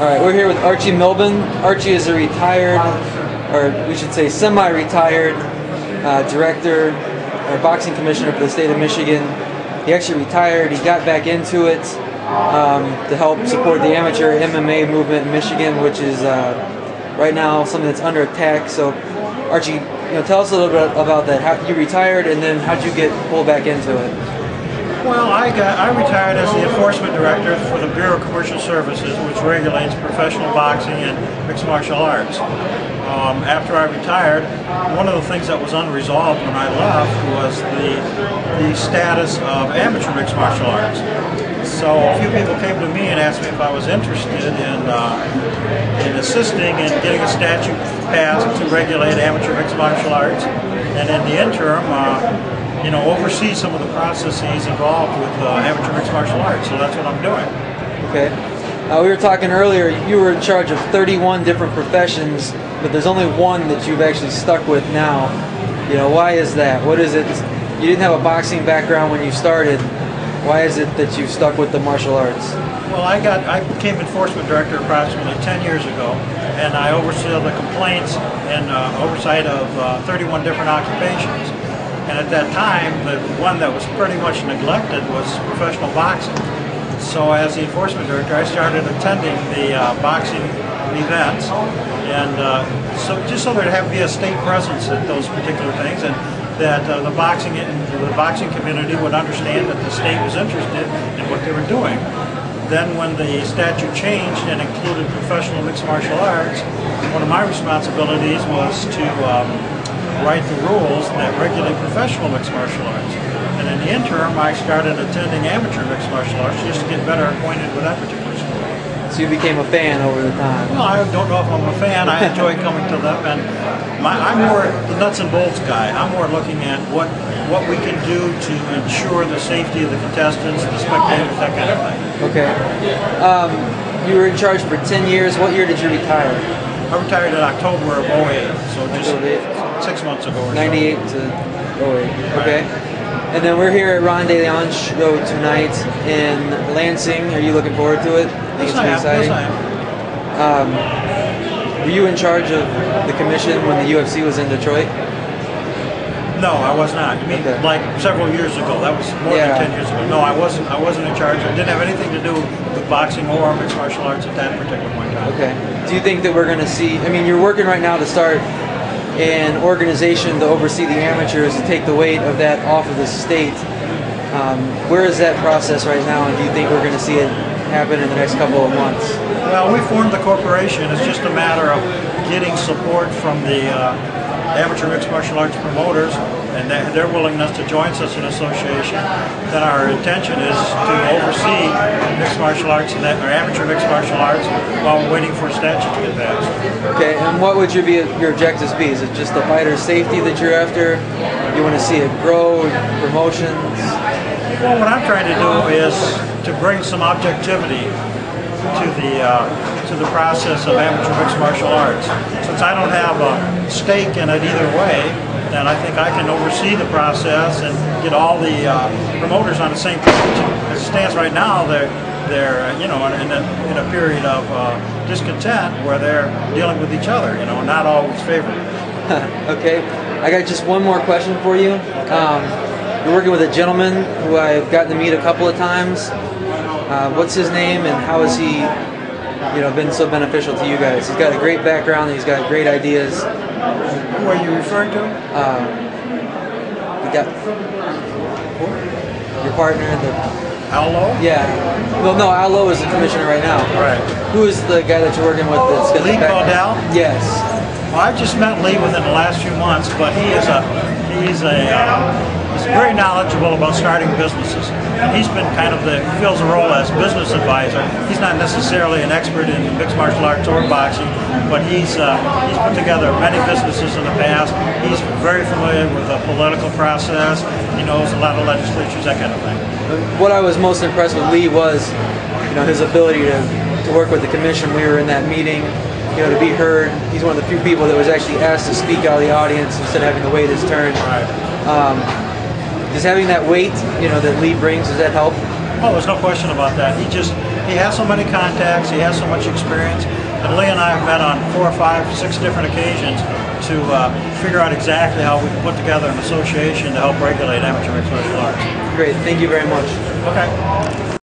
All right, we're here with Archie Milburn. Archie is a retired, or we should say semi-retired, director or boxing commissioner for the state of Michigan. He actually retired. He got back into it to help support the amateur MMA movement in Michigan, which is right now something that's under attack. So, Archie, tell us a little bit about that. How you retired, and then how'd you get pulled back into it? Well, I retired as the enforcement director for the Bureau of Commercial Services, which regulates professional boxing and mixed martial arts. After I retired, one of the things that was unresolved when I left was the status of amateur mixed martial arts. So a few people came to me and asked me if I was interested in assisting in getting a statute passed to regulate amateur mixed martial arts, and in the interim, oversee some of the processes involved with amateur mixed martial arts. So that's what I'm doing. Okay. We were talking earlier, you were in charge of 31 different professions, but there's only one that you've actually stuck with now. Why is that? What is it? You didn't have a boxing background when you started. Why is it that you stuck with the martial arts? Well, I became enforcement director approximately 10 years ago, and I oversaw the complaints and oversight of 31 different occupations. And at that time, the one that was pretty much neglected was professional boxing. So as the enforcement director, I started attending the boxing events, and just so there'd have to be a state presence at those particular things, and that the boxing community would understand that the state was interested in what they were doing. Then when the statute changed and included professional mixed martial arts, one of my responsibilities was to write the rules that regulate professional mixed martial arts. And in the interim, I started attending amateur mixed martial arts just to get better acquainted with that particular sport. So you became a fan over the time? Well, I don't know if I'm a fan. I enjoy coming to them, and I'm more the nuts and bolts guy. I'm more looking at what we can do to ensure the safety of the contestants, the spectators, that kind of thing. Okay. You were in charge for 10 years. What year did you retire? I retired in October of 08, so just 6 months ago or so. 98 to 08. Okay. And then we're here at RDLArchie tonight in Lansing. Are you looking forward to it? Yes, I am. Yes, I am. Were you in charge of the commission when the UFC was in Detroit? No, I was not. You mean like several years ago? That was more than 10 years ago. No, I wasn't in charge. I didn't have anything to do with boxing or mixed martial arts at that particular point in time. Okay. Do you think that we're going to see? I mean, you're working right now to start an organization to oversee the amateurs, to take the weight of that off of the state. Where is that process right now, and do you think we're going to see it happen in the next couple of months? Well, we formed the corporation. It's just a matter of getting support from the amateur mixed martial arts promoters and their willingness to join such an association. Then our intention is to oversee mixed martial arts or amateur mixed martial arts while we're waiting for a statute to get passed. Okay, and what would your objectives be? Is it just the fighter's safety that you're after? You want to see it grow, promotions? Well, what I'm trying to do is to bring some objectivity to the process of amateur mixed martial arts. Since I don't have a stake in it either way, then I think I can oversee the process and get all the promoters on the same page. As it stands right now, they're in a period of discontent where they're dealing with each other, not always favored. Okay, I got just one more question for you. You're working with a gentleman who I've gotten to meet a couple of times. What's his name, and how has he, been so beneficial to you guys? He's got a great background. He's got great ideas. Who are you referring to? We got your partner, Allo? Yeah. Well, no, Allo is the commissioner right now. Right. Who is the guy that you're working with that's got Lee Caudell? Yes. Well, I just met Lee within the last few months, but he's very knowledgeable about starting businesses. And he's been fills a role as business advisor. He's not necessarily an expert in mixed martial arts or boxing, but he's put together many businesses in the past. He's very familiar with the political process. He knows a lot of legislatures, that kind of thing. What I was most impressed with Lee was, his ability to work with the commission. We were in that meeting. To be heard. He's one of the few people that was actually asked to speak out of the audience instead of having to wait his turn. Right. Does having that weight, that Lee brings, does that help? Oh, there's no question about that. he has so many contacts, he has so much experience, and Lee and I have met on 4 or 5, 6 different occasions to figure out exactly how we can put together an association to help regulate amateur mixed martial arts. Great, thank you very much. Okay.